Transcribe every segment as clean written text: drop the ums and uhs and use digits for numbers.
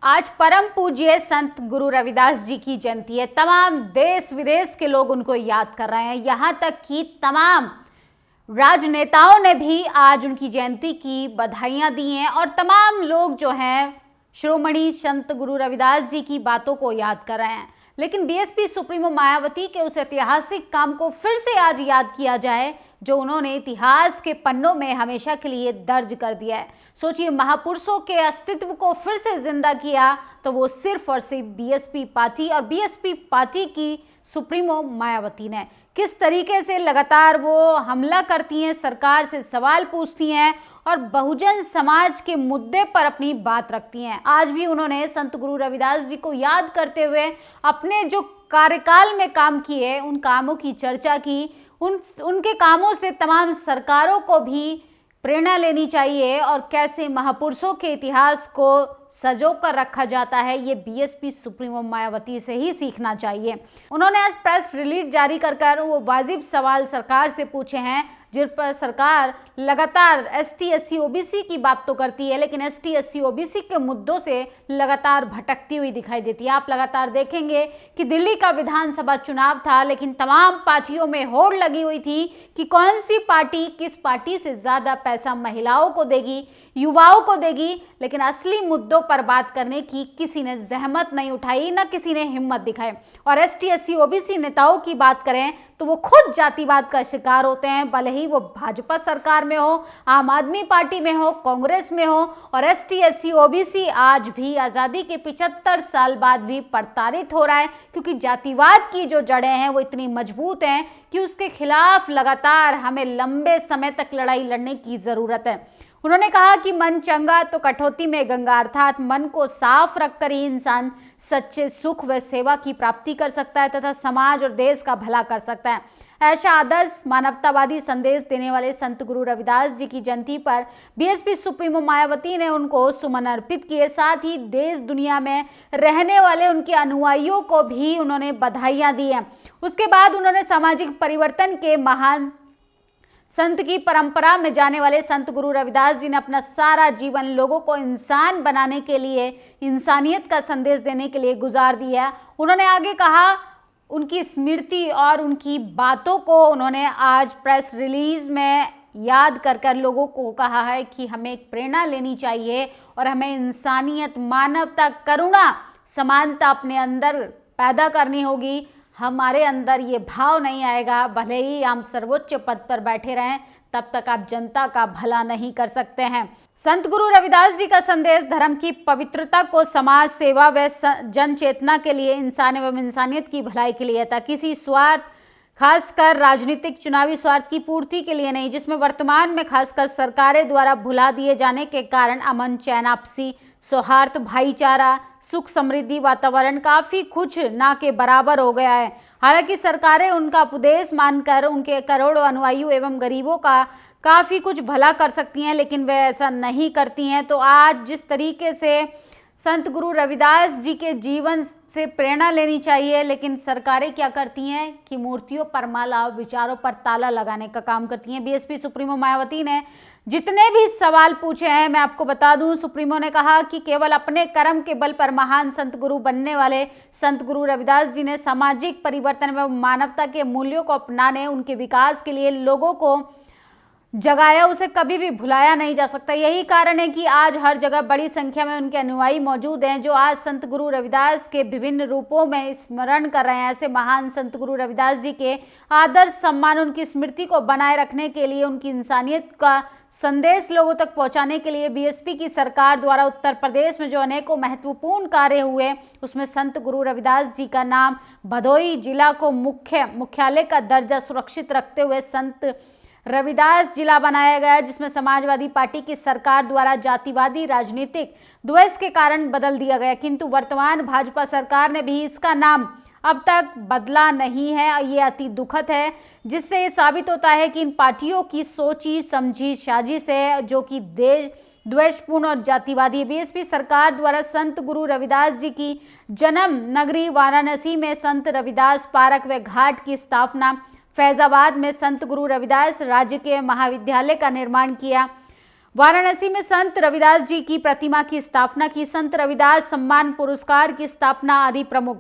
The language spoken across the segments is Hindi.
आज परम पूज्य संत गुरु रविदास जी की जयंती है। तमाम देश विदेश के लोग उनको याद कर रहे हैं। यहाँ तक कि तमाम राजनेताओं ने भी आज उनकी जयंती की बधाइयां दी हैं और तमाम लोग जो हैं श्रोमणी संत गुरु रविदास जी की बातों को याद कर रहे हैं। लेकिन बीएसपी सुप्रीमो मायावती के उस ऐतिहासिक काम को फिर से आज याद किया जाए जो उन्होंने इतिहास के पन्नों में हमेशा के लिए दर्ज कर दिया है। सोचिए, महापुरुषों के अस्तित्व को फिर से जिंदा किया तो वो सिर्फ और सिर्फ बीएसपी पार्टी और बीएसपी पार्टी की सुप्रीमो मायावती ने। किस तरीके से लगातार वो हमला करती हैं, सरकार से सवाल पूछती हैं और बहुजन समाज के मुद्दे पर अपनी बात रखती हैं। आज भी उन्होंने संत गुरु रविदास जी को याद करते हुए अपने जो कार्यकाल में काम किए उन कामों की चर्चा की। उनके कामों से तमाम सरकारों को भी प्रेरणा लेनी चाहिए और कैसे महापुरुषों के इतिहास को सजो कर रखा जाता है ये बीएसपी सुप्रीमो मायावती से ही सीखना चाहिए। उन्होंने आज प्रेस रिलीज जारी कर वो वाजिब सवाल सरकार से पूछे हैं जिन पर सरकार लगातार एसटी एससी ओबीसी की बात तो करती है लेकिन एसटी एससी ओबीसी के मुद्दों से लगातार भटकती हुई दिखाई देती है। आप लगातार देखेंगे कि दिल्ली का विधानसभा चुनाव था लेकिन तमाम पार्टियों में होड़ लगी हुई थी कि कौन सी पार्टी किस पार्टी से ज़्यादा पैसा महिलाओं को देगी, युवाओं को देगी, लेकिन असली मुद्दों पर बात करने की किसी ने जहमत नहीं उठाई, न किसी ने हिम्मत दिखाई। और एसटी एससी ओबीसी नेताओं की बात करें तो वो खुद जातिवाद का शिकार होते हैं, भले ही वो भाजपा सरकार में हो, आम आदमी पार्टी में हो, कांग्रेस में हो। और एसटी एससी ओबीसी आज भी आज़ादी के 75 साल बाद भी प्रताड़ित हो रहा है क्योंकि जातिवाद की जो जड़ें हैं वो इतनी मजबूत हैं कि उसके खिलाफ लगातार हमें लंबे समय तक लड़ाई लड़ने की ज़रूरत है। उन्होंने कहा कि मन चंगा तो कठौती में गंगा, अर्थात मन को साफ रखकर ही इंसान सच्चे सुख व सेवा की प्राप्ति कर सकता है तथा समाज और देश का भला कर सकता है। ऐसा आदर्श मानवतावादी संदेश देने वाले संत गुरु रविदास जी की जयंती पर बीएसपी सुप्रीमो मायावती ने उनको सुमन अर्पित किए। साथ ही देश दुनिया में रहने वाले उनके अनुयायियों को भी उन्होंने बधाइयां दी हैं। उसके बाद उन्होंने सामाजिक परिवर्तन के महान संत की परंपरा में जाने वाले संत गुरु रविदास जी ने अपना सारा जीवन लोगों को इंसान बनाने के लिए, इंसानियत का संदेश देने के लिए गुजार दिया। उन्होंने आगे कहा, उनकी स्मृति और उनकी बातों को उन्होंने आज प्रेस रिलीज में याद कर लोगों को कहा है कि हमें एक प्रेरणा लेनी चाहिए और हमें इंसानियत, मानवता, करुणा, समानता अपने अंदर पैदा करनी होगी। हमारे अंदर ये भाव नहीं आएगा, भले ही हम सर्वोच्च पद पर बैठे रहें, तब तक आप जनता का भला नहीं कर सकते हैं। संत गुरु रविदास जी का संदेश धर्म की पवित्रता को समाज सेवा व जन चेतना के लिए, इंसान एवं इंसानियत की भलाई के लिए था, किसी स्वार्थ, खासकर राजनीतिक चुनावी स्वार्थ की पूर्ति के लिए नहीं, जिसमें वर्तमान में खासकर सरकारें द्वारा भुला दिए जाने के कारण अमन, चैन, आपसी सौहार्द, भाईचारा, सुख, समृद्धि, वातावरण काफी कुछ ना के बराबर हो गया है। हालांकि सरकारें उनका उपदेश मानकर उनके करोड़ों अनुयायियों एवं गरीबों का काफी कुछ भला कर सकती हैं, लेकिन वे ऐसा नहीं करती हैं। तो आज जिस तरीके से संत गुरु रविदास जी के जीवन से प्रेरणा लेनी चाहिए, लेकिन सरकारें क्या करती हैं कि मूर्तियों पर माला, विचारों पर ताला लगाने का काम करती हैं। बीएसपी सुप्रीमो मायावती ने जितने भी सवाल पूछे हैं, मैं आपको बता दूं, सुप्रीमो ने कहा कि केवल अपने कर्म के बल पर महान संत गुरु बनने वाले संत गुरु रविदास जी ने सामाजिक परिवर्तन एवं मानवता के मूल्यों को अपनाने, उनके विकास के लिए लोगों को जगाया, उसे कभी भी भुलाया नहीं जा सकता। यही कारण है कि आज हर जगह बड़ी संख्या में उनके अनुयायी मौजूद हैं जो आज संत गुरु रविदास के विभिन्न रूपों में स्मरण कर रहे हैं। ऐसे महान संत गुरु रविदास जी के आदर्श, सम्मान, उनकी स्मृति को बनाए रखने के लिए, उनकी इंसानियत का संदेश लोगों तक पहुंचाने के लिए बीएसपी की सरकार द्वारा उत्तर प्रदेश में जो अनेकों महत्वपूर्ण कार्य हुए, उसमें संत गुरु रविदास जी का नाम भदोही जिला को मुख्यालय का दर्जा सुरक्षित रखते हुए संत रविदास जिला बनाया गया, जिसमें समाजवादी पार्टी की सरकार द्वारा जातिवादी राजनीतिक द्वेष के कारण बदल दिया गया, किंतु वर्तमान भाजपा सरकार ने भी इसका नाम अब तक बदला नहीं है। ये अति दुखद है, जिससे ये साबित होता है कि इन पार्टियों की सोची समझी साजिश है जो कि देश द्वेषपूर्ण और जातिवादी। बीएसपी सरकार द्वारा संत गुरु रविदास जी की जन्म नगरी वाराणसी में संत रविदास पार्क व घाट की स्थापना, फैजाबाद में संत गुरु रविदास राजकीय महाविद्यालय का निर्माण किया, वाराणसी में संत रविदास जी की प्रतिमा की स्थापना की। संत रविदास सम्मान पुरस्कार की स्थापना आदि प्रमुख।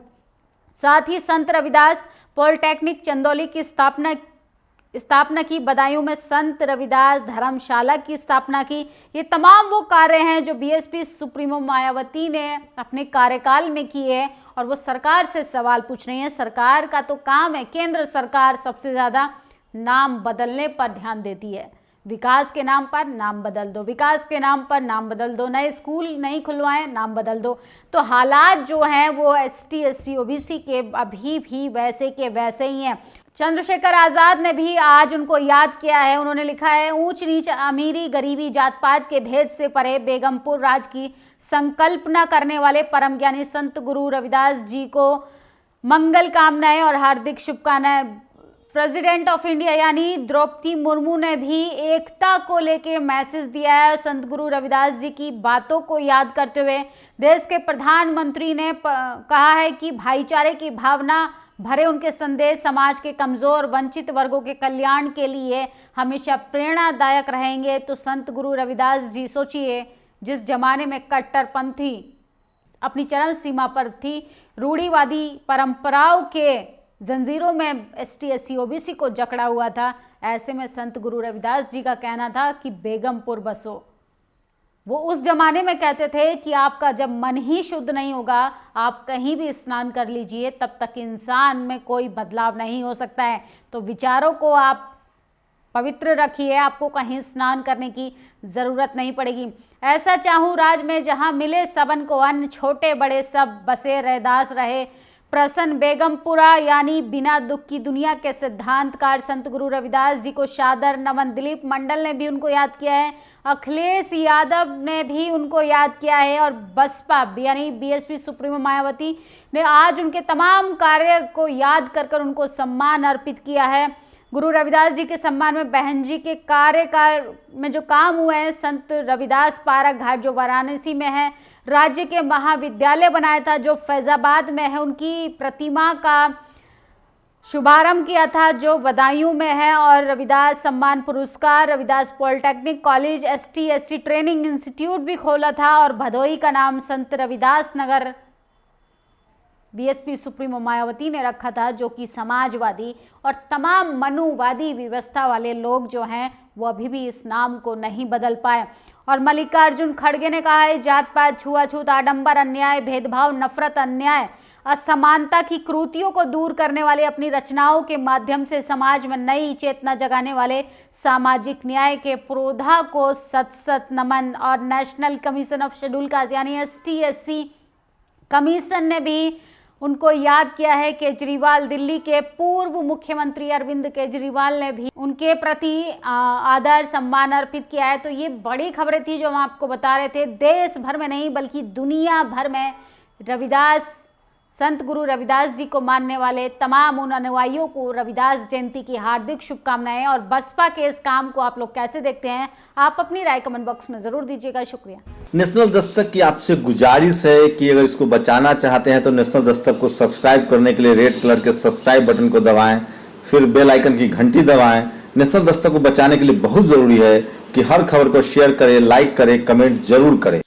साथ ही संत रविदास पॉलिटेक्निक चंदौली की स्थापना की। बदायूं में संत रविदास धर्मशाला की स्थापना की। ये तमाम वो कार्य हैं जो बीएसपी सुप्रीमो मायावती ने अपने कार्यकाल में किए और वो सरकार से सवाल पूछ रही हैं। सरकार का तो काम है, केंद्र सरकार सबसे ज्यादा नाम बदलने पर ध्यान देती है। विकास के नाम पर नाम बदल दो, विकास के नाम पर नाम बदल दो, नए स्कूल नहीं खुलवाएं, नाम बदल दो। तो हालात जो हैं वो एसटी एससी ओबीसी के अभी भी वैसे के वैसे ही हैं। चंद्रशेखर आजाद ने भी आज उनको याद किया है। उन्होंने लिखा है, ऊंच नीच अमीरी गरीबी जात पात के भेद से परे बेगमपुर राज की संकल्पना करने वाले परम ज्ञानी संत गुरु रविदास जी को मंगल कामनाएं और हार्दिक शुभकामनाएं। प्रेसिडेंट ऑफ इंडिया यानी द्रौपदी मुर्मू ने भी एकता को लेके मैसेज दिया है। संत गुरु रविदास जी की बातों को याद करते हुए देश के प्रधानमंत्री ने कहा है कि भाईचारे की भावना भरे उनके संदेश समाज के कमजोर वंचित वर्गों के कल्याण के लिए हमेशा प्रेरणादायक रहेंगे। तो संत गुरु रविदास जी, सोचिए, जिस जमाने में कट्टरपंथी अपनी चरम सीमा पर थी, रूढ़िवादी परंपराओं के जंजीरों में एसटी एससी ओबीसी को जकड़ा हुआ था, ऐसे में संत गुरु रविदास जी का कहना था कि बेगमपुर बसो। वो उस जमाने में कहते थे कि आपका जब मन ही शुद्ध नहीं होगा, आप कहीं भी स्नान कर लीजिए, तब तक इंसान में कोई बदलाव नहीं हो सकता है। तो विचारों को आप पवित्र रखिए, आपको कहीं स्नान करने की जरूरत नहीं पड़ेगी। ऐसा चाहूं राज में जहां मिले सबन को अन्न, छोटे बड़े सब बसे रैदास रहे प्रसन्न। बेगमपुरा यानी बिना दुख की दुनिया के सिद्धांतकार संत गुरु रविदास जी को सादर नमन। दिलीप मंडल ने भी उनको याद किया है, अखिलेश यादव ने भी उनको याद किया है और बसपा यानी बीएसपी सुप्रीमो मायावती ने आज उनके तमाम कार्य को याद कर उनको सम्मान अर्पित किया है। गुरु रविदास जी के सम्मान में बहन जी के कार्यकाल में जो काम हुए हैं, संत रविदास पारक घाट जो वाराणसी में है, राज्य के महाविद्यालय बनाया था जो फैजाबाद में है, उनकी प्रतिमा का शुभारंभ किया था जो बदायूं में है, और रविदास सम्मान पुरस्कार, Ravidas polytechnic college, ST SC training institute भी खोला था और भदोई का नाम संत रविदास नगर बीएसपी सुप्रीमो मायावती ने रखा था, जो कि समाजवादी और तमाम मनुवादी व्यवस्था वाले लोग जो हैं वो अभी भी इस नाम को नहीं बदल पाए। और मल्लिकार्जुन खड़गे ने कहा है, जात पात छुआछूत आडंबर अन्याय भेदभाव नफरत अन्याय असमानता की कृतियों को दूर करने वाले, अपनी रचनाओं के माध्यम से समाज में नई चेतना जगाने वाले सामाजिक न्याय के पुरोधा को सत सत नमन। और national commission of schedule caste यानी एसटी एससी कमीशन ने भी उनको याद किया है। केजरीवाल, दिल्ली के पूर्व मुख्यमंत्री अरविंद केजरीवाल ने भी उनके प्रति आदर सम्मान अर्पित किया है। तो ये बड़ी खबरें थी जो हम आपको बता रहे थे। देश भर में नहीं बल्कि दुनिया भर में रविदास, संत गुरु रविदास जी को मानने वाले तमाम उन अनुयायियों को रविदास जयंती की हार्दिक शुभकामनाएं। और बसपा के इस काम को आप लोग कैसे देखते हैं, आप अपनी राय कमेंट बॉक्स में जरूर दीजिएगा। शुक्रिया। नेशनल दस्तक की आपसे गुजारिश है कि अगर इसको बचाना चाहते हैं तो नेशनल दस्तक को सब्सक्राइब करने के लिए रेड कलर के सब्सक्राइब बटन को दबाएं, फिर बेल आइकन की घंटी दबाएं। नेशनल दस्तक को बचाने के लिए बहुत जरूरी है कि हर खबर को शेयर करें, लाइक करें, कमेंट जरूर करें।